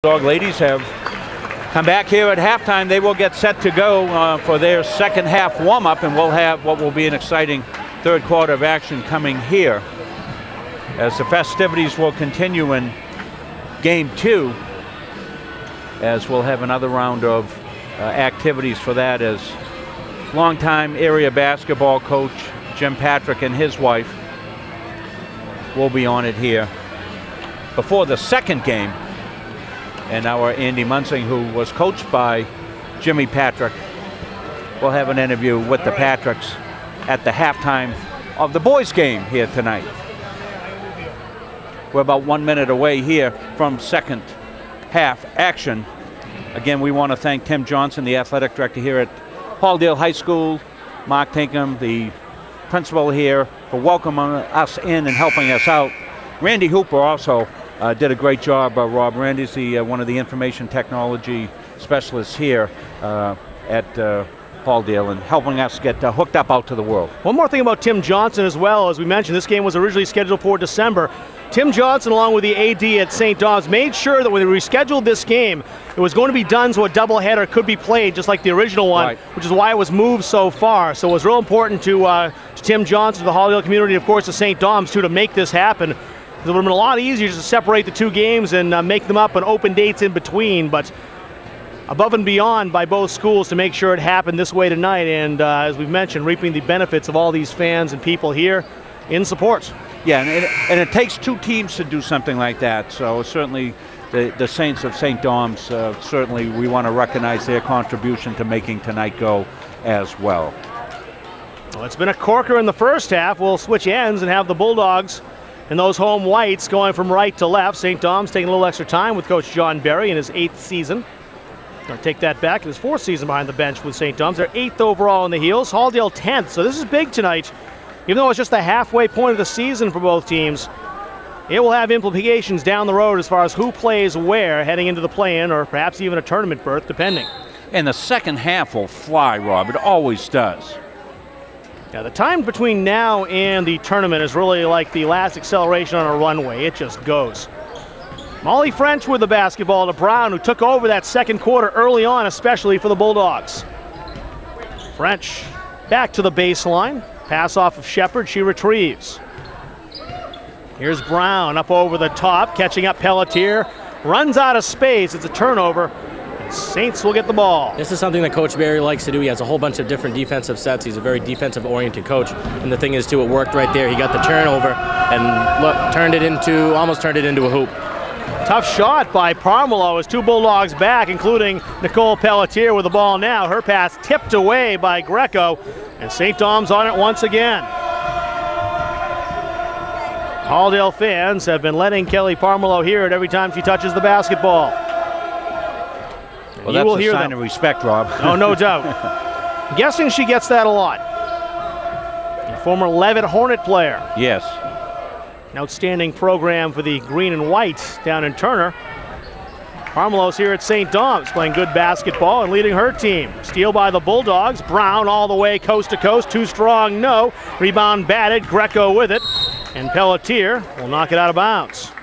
Dog ladies have come back here at halftime. They will get set to go for their second half warm-up, and we'll have what will be an exciting third quarter of action coming here as the festivities will continue in game 2, as we'll have another round of activities for that, as longtime area basketball coach Jim Patrick and his wife will be on it here before the second game. And our Andy Munsing, who was coached by Jimmy Patrick, will have an interview with the Patricks at the halftime of the boys' game here tonight. We're about 1 minute away here from second half action. Again, we want to thank Tim Johnson, the athletic director here at Halldale High School, Mark Tinkham, the principal here, for welcoming us in and helping us out. Randy Hooper also did a great job, Rob. Randy's one of the information technology specialists here at Halldale, and helping us get hooked up out to the world. One more thing about Tim Johnson as well. As we mentioned, this game was originally scheduled for December. Tim Johnson, along with the AD at St. Dom's, made sure that when they rescheduled this game, it was going to be done so a doubleheader could be played just like the original one, right, which is why it was moved so far. So it was real important to Tim Johnson, to the Halldale community, of course, to St. Dom's, too, to make this happen. It would have been a lot easier just to separate the two games and make them up and open dates in between, but above and beyond by both schools to make sure it happened this way tonight, and as we've mentioned, reaping the benefits of all these fans and people here in support. Yeah, and it takes two teams to do something like that, so certainly the Saints of St. Dom's, certainly we want to recognize their contribution to making tonight go as well. Well, it's been a corker in the first half. We'll switch ends and have the Bulldogs and those home whites going from right to left. St. Dom's taking a little extra time with Coach John Berry in his 8th season. I'll take that back. His 4th season behind the bench with St. Dom's. They're 8th overall in the heels. Halldale 10th. So this is big tonight. Even though it's just the halfway point of the season for both teams, it will have implications down the road as far as who plays where heading into the play-in, or perhaps even a tournament berth, depending. And the second half will fly, Rob. It always does. Yeah, the time between now and the tournament is really like the last acceleration on a runway. It just goes. Molly French with the basketball to Brown, who took over that second quarter early on, especially for the Bulldogs. French back to the baseline. Pass off of Shepard. She retrieves. Here's Brown up over the top, catching up Pelletier. Runs out of space. It's a turnover. Saints will get the ball. This is something that Coach Berry likes to do. He has a whole bunch of different defensive sets. He's a very defensive-oriented coach. And the thing is, too, it worked right there. He got the turnover and look, almost turned it into a hoop. Tough shot by Parmelo as two Bulldogs back, including Nicole Pelletier with the ball now. Her pass tipped away by Greco, and St. Dom's on it once again. Halldale fans have been letting Kelly Parmelo hear it every time she touches the basketball. Well, that's a sign of respect, Rob. Oh, no doubt. Guessing she gets that a lot. A former Levitt Hornet player. Yes. An outstanding program for the green and white down in Turner. Parmelo's here at St. Dom's playing good basketball and leading her team. Steal by the Bulldogs. Brown all the way coast to coast. Too strong, no. Rebound batted. Greco with it. And Pelletier will knock it out of bounds.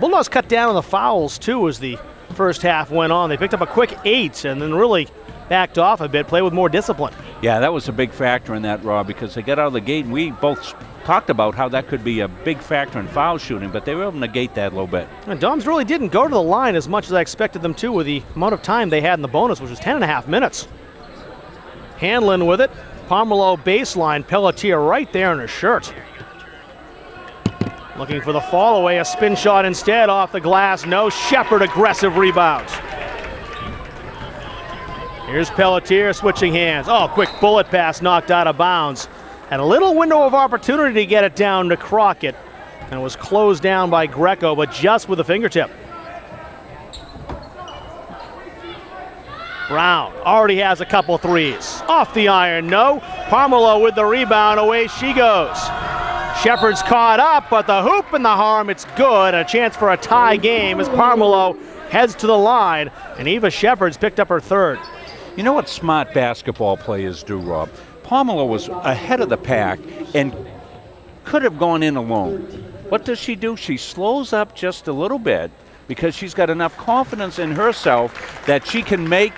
Bulldogs cut down on the fouls, too, as the first half went on. They picked up a quick 8 and then really backed off a bit, played with more discipline. Yeah, that was a big factor in that, Rob, because they got out of the gate, and we both talked about how that could be a big factor in foul shooting, but they were able to negate that a little bit. And Doms really didn't go to the line as much as I expected them to with the amount of time they had in the bonus, which was 10.5 minutes. Hanlon with it. Parmelo baseline. Pelletier right there in her shirt. Looking for the fall away, a spin shot instead off the glass. No. Shepard aggressive rebound. Here's Pelletier switching hands. Oh, quick bullet pass knocked out of bounds. Had a little window of opportunity to get it down to Crockett, and it was closed down by Greco, but just with a fingertip. Brown already has a couple threes. Off the iron, no. Parmelo with the rebound, away she goes. Shepard's caught up, but the hoop and the harm, it's good. A chance for a tie game as Parmelo heads to the line, and Eva Shepard's picked up her 3rd. You know what smart basketball players do, Rob? Parmelo was ahead of the pack and could have gone in alone. What does she do? She slows up just a little bit because she's got enough confidence in herself that she can make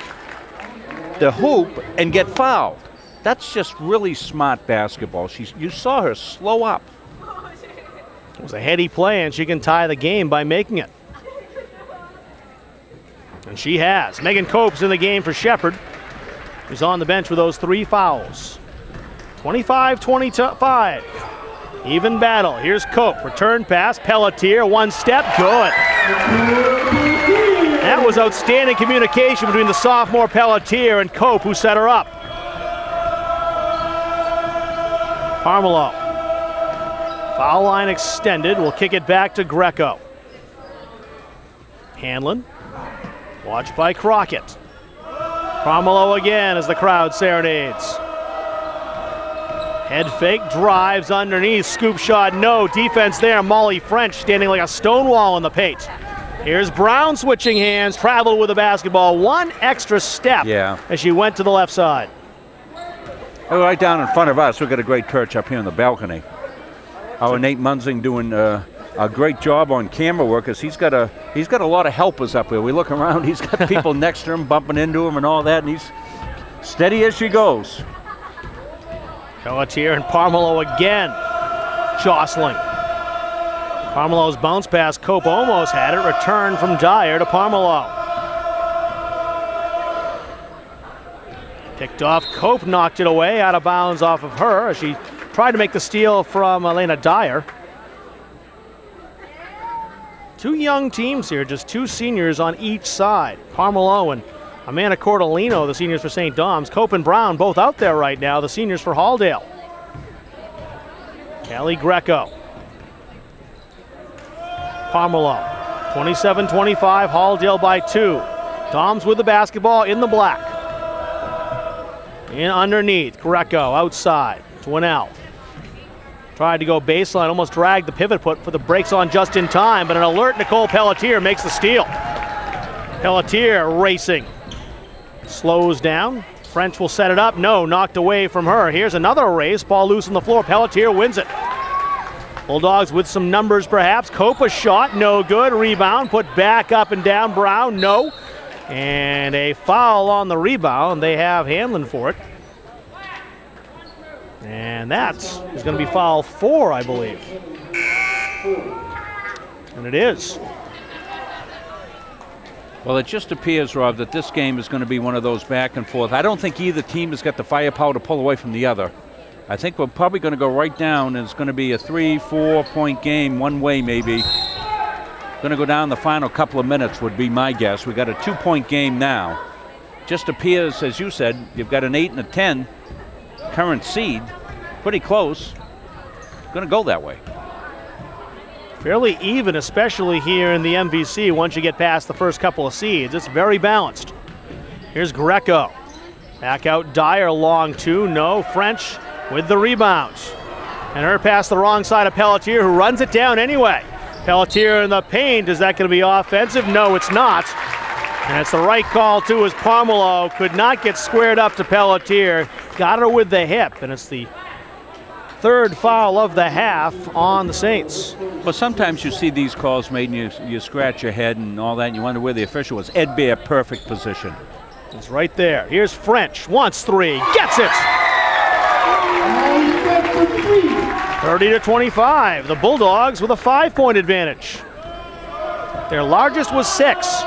the hoop and get fouled. That's just really smart basketball. You saw her slow up. It was a heady play, and she can tie the game by making it. And she has. Megan Cope's in the game for Shepherd, who's on the bench with those 3 fouls. 25-25. Even battle. Here's Cope. Return pass. Pelletier. 1 step. Good. That was outstanding communication between the sophomore Pelletier and Cope, who set her up. Parmelau. Foul line extended. We'll kick it back to Greco. Hanlon. Watched by Crockett. Parmelau again as the crowd serenades. Head fake, drives underneath, scoop shot, no. Defense there, Molly French standing like a stone wall in the paint. Here's Brown switching hands, traveled with the basketball. 1 extra step as she went to the left side. Right down in front of us, we've got a great perch up here on the balcony. Our Nate Munzing doing a great job on camera work, because he's got a lot of helpers up here. We look around, he's got people next to him, bumping into him and all that, and he's steady as she goes. Pelletier and Parmelau again, jostling. Parmelau's bounce pass, Cope almost had it, return from Dyer to Parmelau. Picked off, Cope knocked it away, out of bounds off of her as she tried to make the steal from Elena Dyer. 2 young teams here, just 2 seniors on each side. Parmelau and Amanda Cordolino, the seniors for St. Dom's. Cope and Brown both out there right now, the seniors for Halldale. Callie Greco. Parmelau. 27-25, Halldale by 2. Doms with the basketball in the black. In underneath, Greco outside. Dwinell. Tried to go baseline, almost dragged the pivot foot for the breaks on just in time, but an alert Nicole Pelletier makes the steal. Pelletier racing. Slows down. French will set it up. No, knocked away from her. Here's another race. Ball loose on the floor. Pelletier wins it. Bulldogs with some numbers perhaps. Cope a shot, no good. Rebound, put back up and down. Brown, no. And a foul on the rebound. They have Hanlon for it. And that is going to be foul 4, I believe. And it is. Well, it just appears, Rob, that this game is going to be one of those back and forth. I don't think either team has got the firepower to pull away from the other. I think we're probably going to go right down, and it's going to be a 3-4 point game, one way maybe. Going to go down the final couple of minutes would be my guess. We got a 2-point game now. Just appears, as you said, you've got an 8 and a 10 current seed. Pretty close. Going to go that way. Fairly even, especially here in the MVC once you get past the first couple of seeds. It's very balanced. Here's Greco. Back out Dyer, long 2, no. French with the rebound. And her pass the wrong side of Pelletier, who runs it down anyway. Pelletier in the paint, is that going to be offensive? No, it's not. And it's the right call too, as Parmelau could not get squared up to Pelletier. Got her with the hip, and it's the 3rd foul of the half on the Saints. Well, sometimes you see these calls made and you scratch your head and all that, and you wonder where the official was. Ed Bear, perfect position. It's right there. Here's French, wants 3, gets it! 30-25, the Bulldogs with a 5-point advantage. Their largest was 6.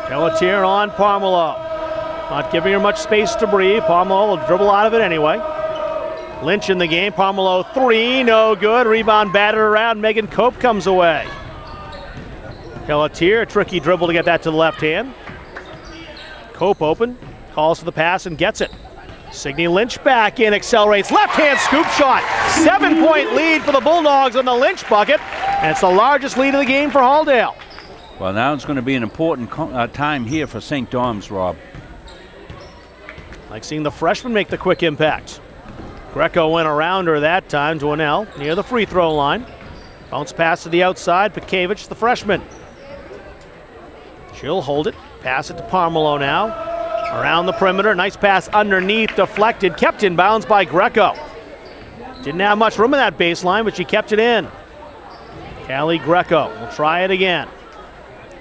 Pelletier on Parmelau. Not giving her much space to breathe. Parmelau will dribble out of it anyway. Lynch in the game. Parmelau 3, no good. Rebound batted around. Megan Cope comes away. Pelletier, a tricky dribble to get that to the left hand. Cope open, calls for the pass and gets it. Signe Lynch back in, accelerates, left hand scoop shot. 7-point lead for the Bulldogs on the Lynch bucket. And it's the largest lead of the game for Halldale. Well, now it's going to be an important time here for St. Dom's, Rob. Like seeing the freshman make the quick impact. Greco went around her that time. Dwinell near the free throw line. Bounce pass to the outside. Pikevich, the freshman. She'll hold it. Pass it to Parmelau now. Around the perimeter. Nice pass underneath. Deflected. Kept in bounds by Greco. Didn't have much room in that baseline, but she kept it in. Callie Greco will try it again.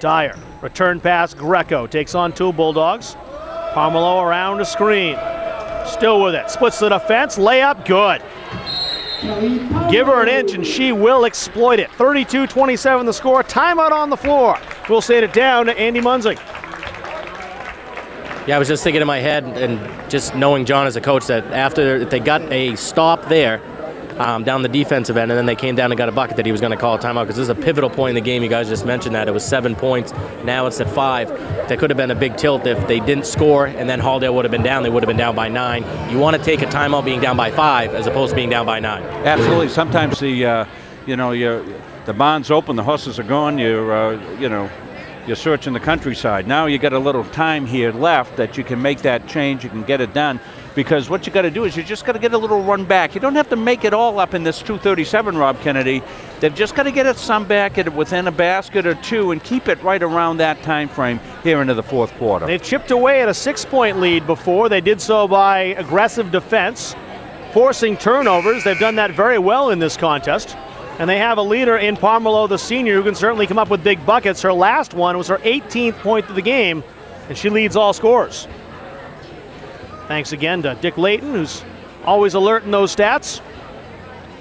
Dyer, return pass, Greco takes on two Bulldogs. Parmelau around the screen. Still with it, splits the defense, layup, good. Give her an inch and she will exploit it. 32-27 the score, timeout on the floor. We'll send it down to Andy Munzing. Yeah, I was just thinking in my head, and just knowing John as a coach, that after they got a stop there down the defensive end, and then they came down and got a bucket, that he was going to call a timeout, because this is a pivotal point in the game. You guys just mentioned that. It was 7 points. Now it's at 5. That could have been a big tilt if they didn't score, and then Halldale would have been down. They would have been down by 9. You want to take a timeout being down by 5 as opposed to being down by 9. Absolutely. Sometimes the barn's open, the horses are gone. You're searching the countryside. Now you got a little time here left that you can make that change. You can get it done. Because what you got to do is you just got to get a little run back. You don't have to make it all up in this 2:37, Rob Kennedy. They've just got to get it some back at within a basket or two and keep it right around that time frame here into the fourth quarter. They've chipped away at a 6-point lead before. They did so by aggressive defense, forcing turnovers. They've done that very well in this contest. And they have a leader in Parmelau, the senior, who can certainly come up with big buckets. Her last one was her 18th point of the game, and she leads all scorers. Thanks again to Dick Layton, who's always alert in those stats.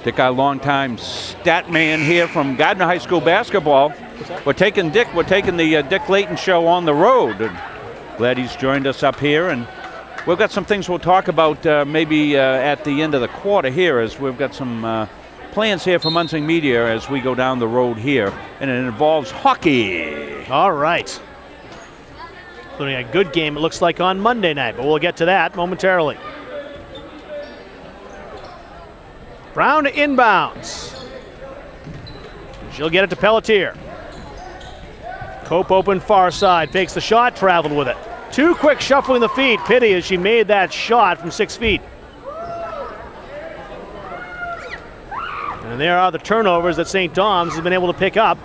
Dick, our longtime stat man here from Gardner High School basketball. We're taking the Dick Layton show on the road. And glad he's joined us up here. And we've got some things we'll talk about maybe at the end of the quarter here, as we've got some plans here for Munzing Media as we go down the road here. And it involves hockey. All right. Including a good game, it looks like, on Monday night, but we'll get to that momentarily. Brown to inbounds. She'll get it to Pelletier. Cope open far side, fakes the shot, traveled with it. Too quick shuffling the feet. Pity as she made that shot from 6 feet. And there are the turnovers that St. Dom's has been able to pick up.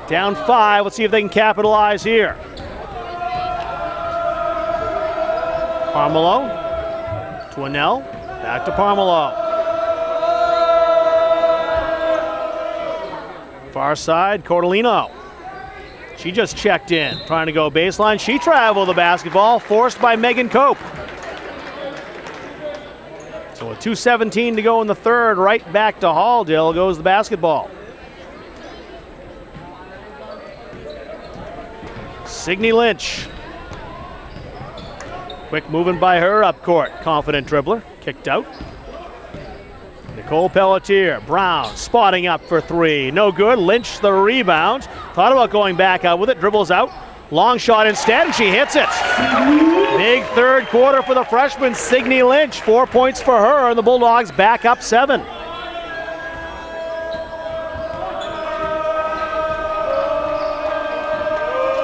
Down 5, let's see if they can capitalize here. Parmelau, Twinnell, back to Parmelau. Far side, Cordolino. She just checked in, trying to go baseline. She traveled the basketball, forced by Megan Cope. So with 2:17 to go in the third, right back to Halldale goes the basketball. Signe Lynch. Quick moving by her up court. Confident dribbler. Kicked out. Nicole Pelletier. Brown spotting up for 3. No good. Lynch the rebound. Thought about going back out with it. Dribbles out. Long shot instead, and she hits it. Big third quarter for the freshman, Signe Lynch. 4 points for her, and the Bulldogs back up 7.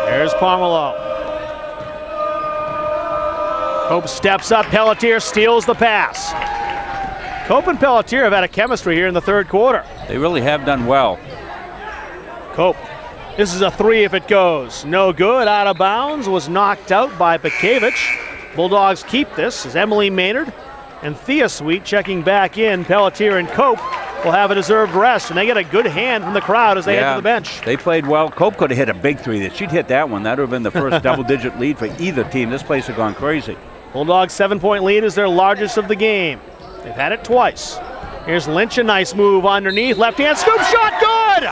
There's Parmelau. Cope steps up, Pelletier steals the pass. Cope and Pelletier have had a chemistry here in the third quarter. They really have done well. Cope, this is a 3 if it goes. No good, out of bounds, was knocked out by Pekiewicz. Bulldogs keep this as Emily Maynard and Thea Sweet checking back in. Pelletier and Cope will have a deserved rest, and they get a good hand from the crowd as they head to the bench. They played well. Cope could have hit a big 3. That she'd hit that one. That would have been the first double-digit lead for either team. This place has gone crazy. Bulldogs' 7-point lead is their largest of the game. They've had it twice. Here's Lynch, a nice move underneath. Left-hand scoop shot, good!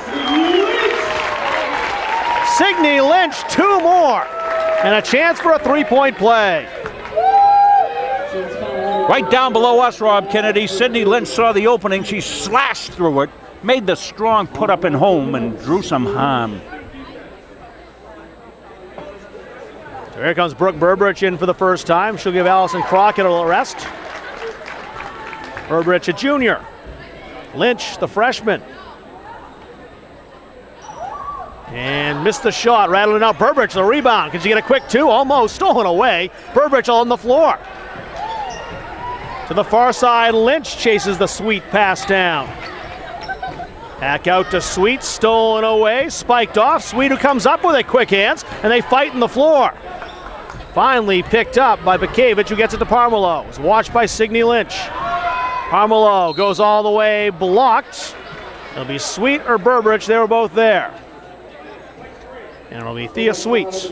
Signe Lynch, 2 more. And a chance for a 3-point play. Right down below us, Rob Kennedy, Signe Lynch saw the opening. She slashed through it, made the strong put up and home, and drew some harm. So here comes Brooke Burbridge in for the first time. She'll give Allison Crockett a little rest. Burbridge, a junior. Lynch, the freshman. And missed the shot, rattling out Burbridge, the rebound. Can she get a quick 2? Almost, stolen away. Burbridge on the floor. To the far side, Lynch chases the Sweet pass down. Back out to Sweet, stolen away, spiked off. Sweet who comes up with it, quick hands, and they fight on the floor. Finally picked up by Pekiewicz, who gets it to Parmelau. It's watched by Signe Lynch. Parmelo goes all the way, blocked. It'll be Sweet or Burbridge. They were both there. And it'll be Thea Sweets.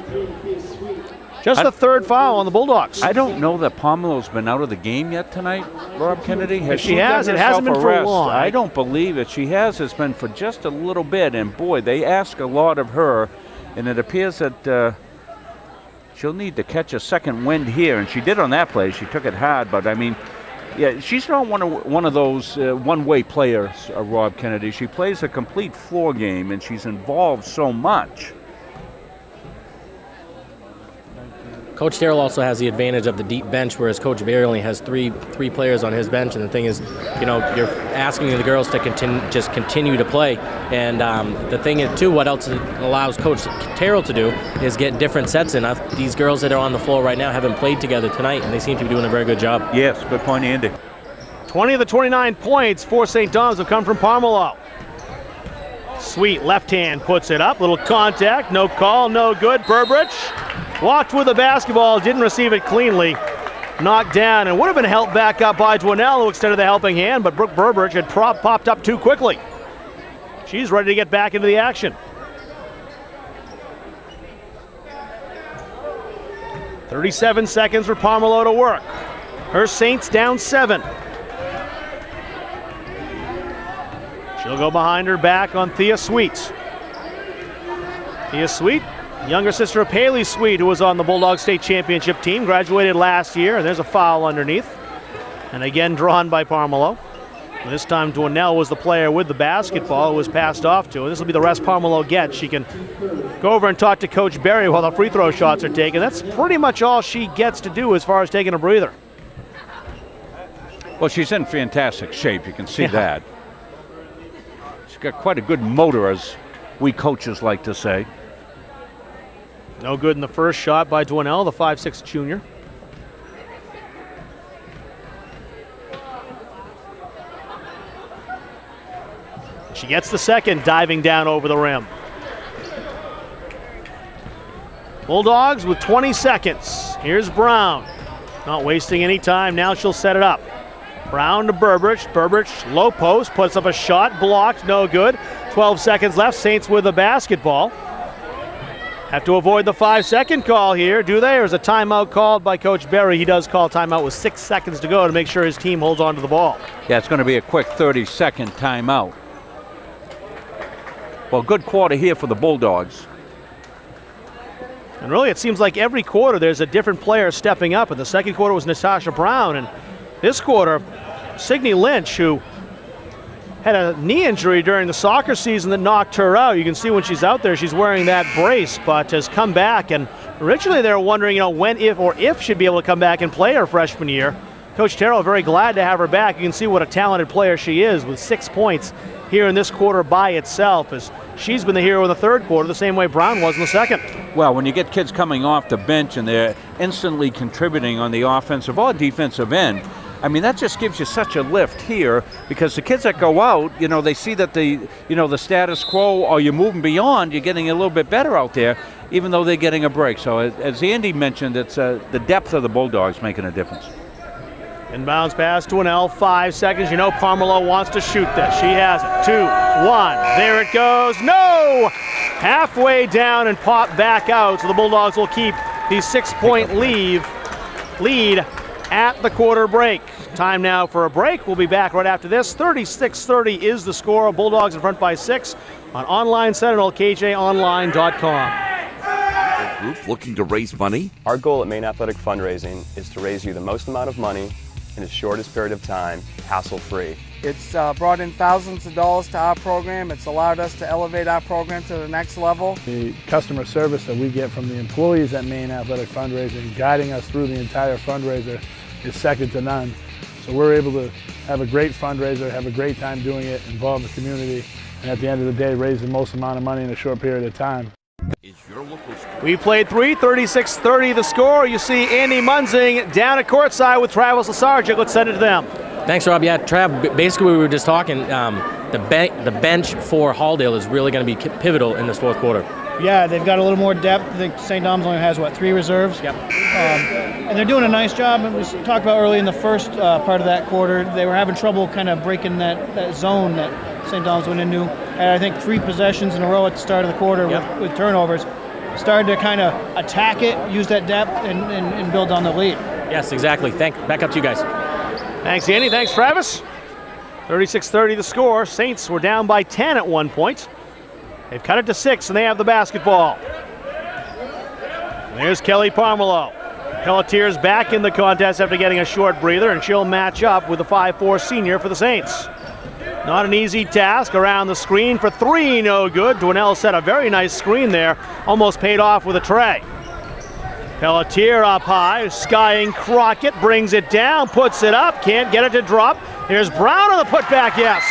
Just the third foul on the Bulldogs. I don't know that Pomelo's been out of the game yet tonight, Rob Kennedy. If she has, it hasn't been for long. I don't believe it. She has. It's been for just a little bit. And, boy, they ask a lot of her. And it appears that she'll need to catch a second wind here. And she did on that play. She took it hard. But, I mean, yeah, she's not one of those one-way players, Rob Kennedy. She plays a complete floor game, and she's involved so much. Coach Terrell also has the advantage of the deep bench, whereas Coach Barry only has three players on his bench. And the thing is, you know, you're asking the girls to continue to play. And the thing is, too, what else it allows Coach Terrell to do is get different sets in. These girls that are on the floor right now haven't played together tonight, and they seem to be doing a very good job. Yes, good point, Andy. 20 of the 29 points for St. Dom's have come from Parmelo. Sweet left hand puts it up. Little contact, no call, no good. Burbridge walked with the basketball, didn't receive it cleanly. Knocked down and would have been helped back up by Dwinell, who extended the helping hand, but Brooke Burbridge had popped up too quickly. She's ready to get back into the action. 37 seconds for Parmelo to work. Her Saints down 7. She'll go behind her back on Thea Sweet. Thea Sweet, younger sister of Haley Sweet, who was on the Bulldog State Championship team, graduated last year, and there's a foul underneath. And again drawn by Parmelo. This time Dwinell was the player with the basketball who was passed off to. And this will be the rest Parmelo gets. She can go over and talk to Coach Barry while the free throw shots are taken. That's pretty much all she gets to do as far as taking a breather. Well, she's in fantastic shape. You can see that. She's got quite a good motor, as we coaches like to say. No good in the first shot by Dwinell, the 5'6" junior. She gets the second, diving down over the rim. Bulldogs with 20 seconds. Here's Brown. Not wasting any time. Now she'll set it up. Brown to Burbridge. Burbridge, low post, puts up a shot, blocked, no good. 12 seconds left. Saints with the basketball. Have to avoid the 5-second call here, do they? Or is a timeout called by Coach Barry? He does call timeout with 6 seconds to go to make sure his team holds on to the ball. Yeah, it's going to be a quick 30-second timeout. Well, good quarter here for the Bulldogs. And really, it seems like every quarter there's a different player stepping up. And the second quarter was Natasha Brown. And this quarter, Signe Lynch, who had a knee injury during the soccer season that knocked her out. You can see when she's out there, she's wearing that brace, but has come back. And originally they were wondering, when, if she'd be able to come back and play her freshman year. Coach Terrell very glad to have her back. You can see what a talented player she is with 6 points here in this quarter by itself, as she's been the hero in the third quarter, the same way Brown was in the second. Well, when you get kids coming off the bench and they're instantly contributing on the offensive or defensive end, I mean, that just gives you such a lift here, because the kids that go out, they see that the status quo, or you're moving beyond, you're getting a little bit better out there, even though they're getting a break. So as Andy mentioned, it's the depth of the Bulldogs making a difference. Inbounds pass to Dwinell, 5 seconds. Parmelo wants to shoot this. She has it. 2, 1. There it goes. No! Halfway down and pop back out. So the Bulldogs will keep the 6-point lead at the quarter break. Time now for a break. We'll be back right after this. 36-30 is the score. Bulldogs in front by 6 on Online Sentinel, kjonline.com. Group looking to raise money? Our goal at Maine Athletic Fundraising is to raise you the most amount of money in the shortest period of time, hassle-free. It's brought in thousands of dollars to our program. It's allowed us to elevate our program to the next level. The customer service that we get from the employees at Maine Athletic Fundraising, guiding us through the entire fundraiser, is second to none. So we're able to have a great fundraiser, have a great time doing it, involve the community, and at the end of the day, raise the most amount of money in a short period of time. We played 3, 36-30 the score. You see Andy Munzing down at courtside with Travis Lesargic. Let's send it to them. Thanks, Rob. Yeah, Trav, basically we were just talking, the bench for Halldale is really going to be pivotal in this fourth quarter. Yeah, they've got a little more depth. I think St. Dom's only has, 3 reserves? Yep. and they're doing a nice job. It was talked about early in the first part of that quarter. They were having trouble kind of breaking that zone that St. Thomas went into. Had, I think, 3 possessions in a row at the start of the quarter with turnovers. Started to kind of attack it, use that depth, and build on the lead. Yes, exactly. Back up to you guys. Thanks, Andy. Thanks, Travis. 36-30 the score. Saints were down by 10 at one point. They've cut it to 6, and they have the basketball. There's Kelly Parmelau. Pelletier's back in the contest after getting a short breather, and she'll match up with the 5'4" senior for the Saints. Not an easy task. Around the screen for 3, no good. Dwinell set a very nice screen there. Almost paid off with a tray. Pelletier up high, skying Crockett, brings it down, puts it up, can't get it to drop. Here's Brown on the putback, yes.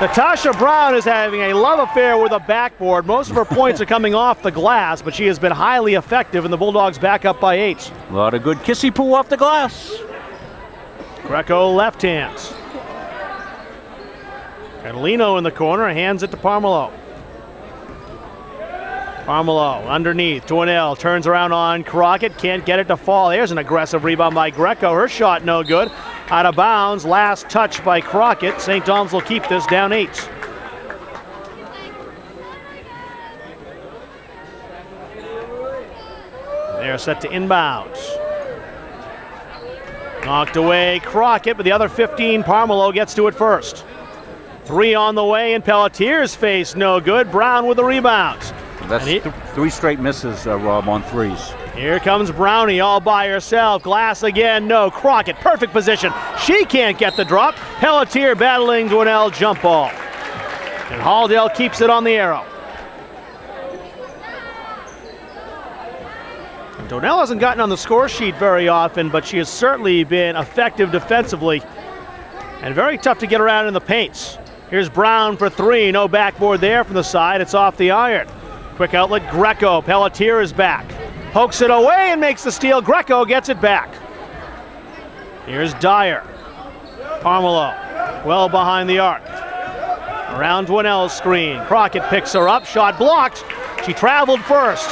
Natasha Brown is having a love affair with a backboard. Most of her points are coming off the glass, but she has been highly effective, and the Bulldogs back up by 8. A lot of good kissy poo off the glass. Greco left hands. Catalino in the corner, hands it to Parmelau. Parmelau underneath, Dwinell turns around on Crockett, can't get it to fall. There's an aggressive rebound by Greco. Her shot no good. Out of bounds, last touch by Crockett. St. Thomas will keep this down 8. They're set to inbounds. Knocked away Crockett, but the other 15, Parmelau gets to it first. 3 on the way in Pelletier's face, no good. Brown with the rebound. That's 3 straight misses, Rob, on 3s. Here comes Brownie all by herself. Glass again, no. Crockett, perfect position. She can't get the drop. Pelletier battling Dwinell, jump ball. And Halldale keeps it on the arrow. Dwinell hasn't gotten on the score sheet very often, but she has certainly been effective defensively and very tough to get around in the paints. Here's Brown for 3. No backboard there from the side. It's off the iron. Quick outlet, Greco. Pelletier is back. Pokes it away and makes the steal. Greco gets it back. Here's Dyer. Parmelau, well behind the arc. Around Dwinell's screen. Crockett picks her up. Shot blocked. She traveled first.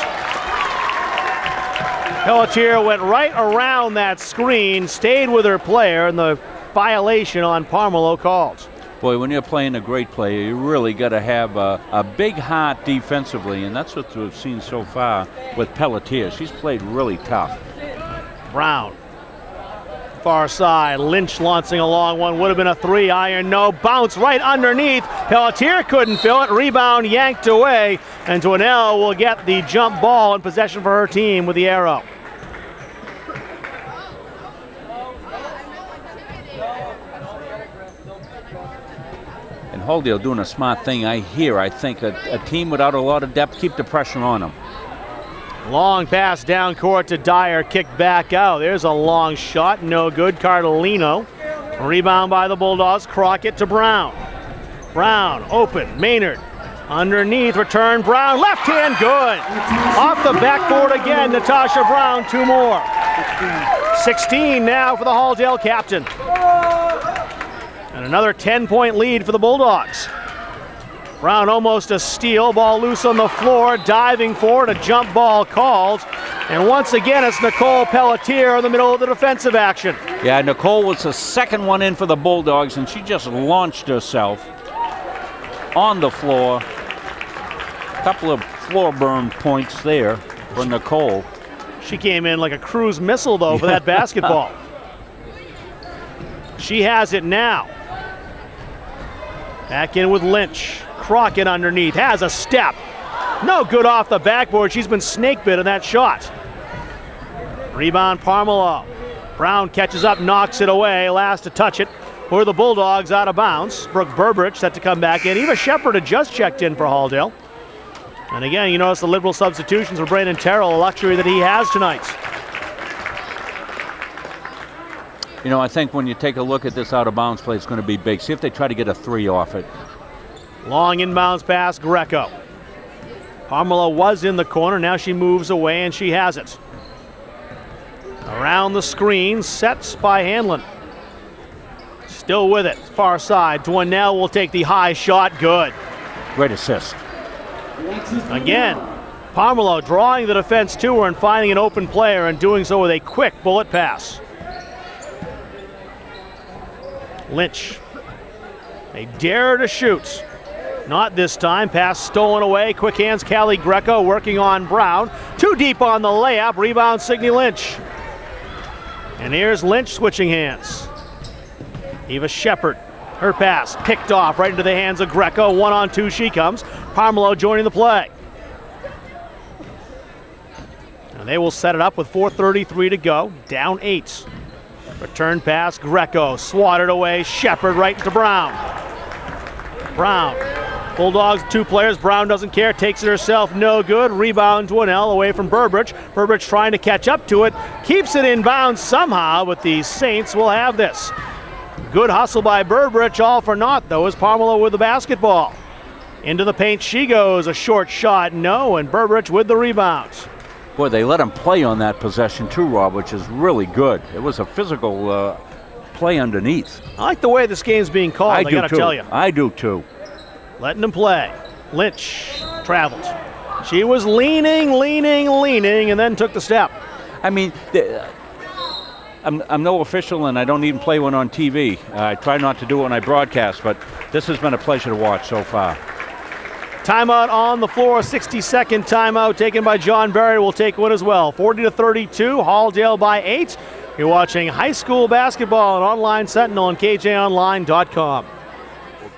Pelletier went right around that screen, stayed with her player, and the violation on Parmelau called. Boy, when you're playing a great player, you really got to have a big heart defensively, and that's what we've seen so far with Pelletier. She's played really tough. Brown, far side, Lynch launching a long one, would have been a 3 iron, no, bounce right underneath. Pelletier couldn't fill it, rebound yanked away, and Dwinell will get the jump ball in possession for her team with the arrow. Halldale doing a smart thing. I think a team without a lot of depth, keep the pressure on them. Long pass down court to Dyer, kicked back out. There's a long shot, no good. Cardellino. Rebound by the Bulldogs. Crockett to Brown. Brown open. Maynard underneath. Return. Brown left hand, good. Off the backboard again. Natasha Brown, 2 more. 16 now for the Halldale captain. And another 10-point lead for the Bulldogs. Brown almost a steal, ball loose on the floor, diving for it, a jump ball called. And once again, it's Nicole Pelletier in the middle of the defensive action. Yeah, Nicole was the second one in for the Bulldogs, and she just launched herself on the floor. A couple of floor burn points there for Nicole. She came in like a cruise missile, though, for that basketball. She has it now. Back in with Lynch. Crockett underneath, has a step. No good off the backboard. She's been snake bit in that shot. Rebound Parmelau. Brown catches up, knocks it away. Last to touch it were the Bulldogs out of bounds. Brooke Burbridge set to come back in. Eva Shepard had just checked in for Halldale. And again, you notice the liberal substitutions for Brandon Terrell, a luxury that he has tonight. You know, I think when you take a look at this out-of-bounds play, it's going to be big. See if they try to get a 3 off it. Long inbounds pass, Greco. Parmelau was in the corner. Now she moves away, and she has it. Around the screen, sets by Hanlon. Still with it, far side. Dwinell will take the high shot, good. Great assist. Again, Parmelo drawing the defense to her and finding an open player and doing so with a quick bullet pass. Lynch. They dare to shoot. Not this time. Pass stolen away. Quick hands. Callie Greco working on Brown. Too deep on the layup. Rebound Signe Lynch. And here's Lynch switching hands. Eva Shepard. Her pass picked off right into the hands of Greco. 1-on-2 she comes. Parmelo joining the play. And they will set it up with 4:33 to go. Down 8. Return pass, Greco, swatted away, Shepard right to Brown. Brown, Bulldogs, 2 players, Brown doesn't care, takes it herself, no good. Rebound to Annell, away from Burbridge. Burbridge trying to catch up to it, keeps it in bounds somehow, but the Saints will have this. Good hustle by Burbridge, all for naught though, as Parmelo with the basketball. Into the paint she goes, a short shot, no, and Burbridge with the rebounds. Boy, they let him play on that possession too, Rob, which is really good. It was a physical play underneath. I like the way this game's being called, I gotta tell you. I do too. Letting them play. Lynch traveled. She was leaning, and then took the step. I mean, I'm no official and I don't even play one on TV. I try not to do it when I broadcast, but this has been a pleasure to watch so far. Timeout on the floor, 60-second timeout taken by John Barry. Will take one as well. 40-32, Halldale by 8. You're watching high school basketball on Online Sentinel and KJOnline.com.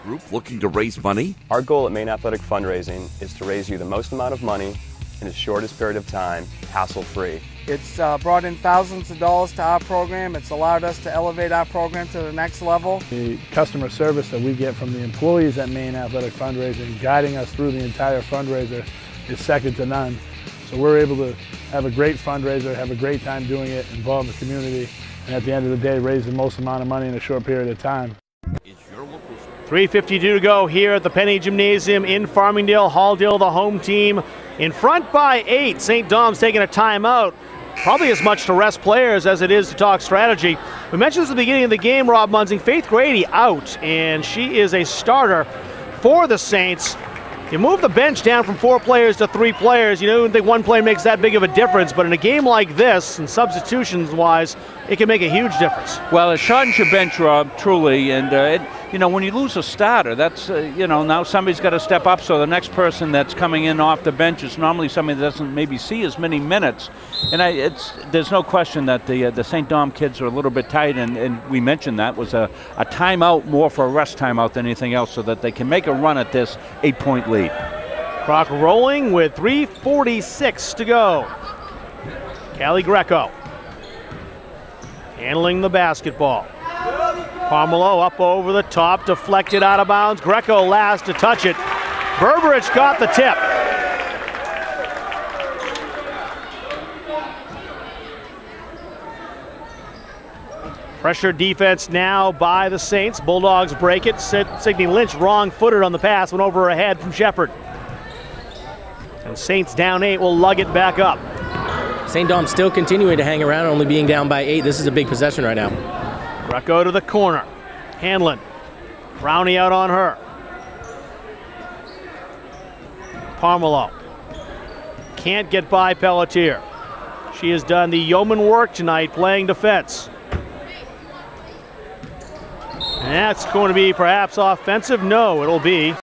Group looking to raise money? Our goal at Maine Athletic Fundraising is to raise you the most amount of money in the shortest period of time, hassle-free. It's brought in thousands of dollars to our program. It's allowed us to elevate our program to the next level. The customer service that we get from the employees at Maine Athletic Fundraising, guiding us through the entire fundraiser, is second to none. So we're able to have a great fundraiser, have a great time doing it, involve the community, and at the end of the day, raise the most amount of money in a short period of time. 3:52 to go here at the Penny Gymnasium in Farmingdale. Halldale, the home team, in front by 8. St. Dom's taking a timeout. Probably as much to rest players as it is to talk strategy. We mentioned this at the beginning of the game, Rob Munzing. Faith Grady out, and she is a starter for the Saints. You move the bench down from 4 players to 3 players. You don't think one player makes that big of a difference, but in a game like this, and substitutions-wise, it can make a huge difference. Well, it shortens your bench, Rob, truly, and when you lose a starter, that's, now somebody's got to step up, so the next person that's coming in off the bench is normally somebody that doesn't maybe see as many minutes. And there's no question that the St. Dom kids are a little bit tight, and we mentioned that was a timeout, more for a rest timeout than anything else, so that they can make a run at this 8-point lead. Clock rolling with 3:46 to go. Callie Greco handling the basketball. Parmelo up over the top, deflected out of bounds. Greco last to touch it. Burbridge got the tip. Pressure defense now by the Saints. Bulldogs break it. Signe Lynch wrong-footed on the pass, went over her head from Shepard. And Saints down 8 will lug it back up. St. Dom's still continuing to hang around, only being down by 8. This is a big possession right now. Greco to the corner. Hanlon. Brownie out on her. Parmelo. Can't get by Pelletier. She has done the yeoman work tonight playing defense. And that's going to be perhaps offensive. No, it'll be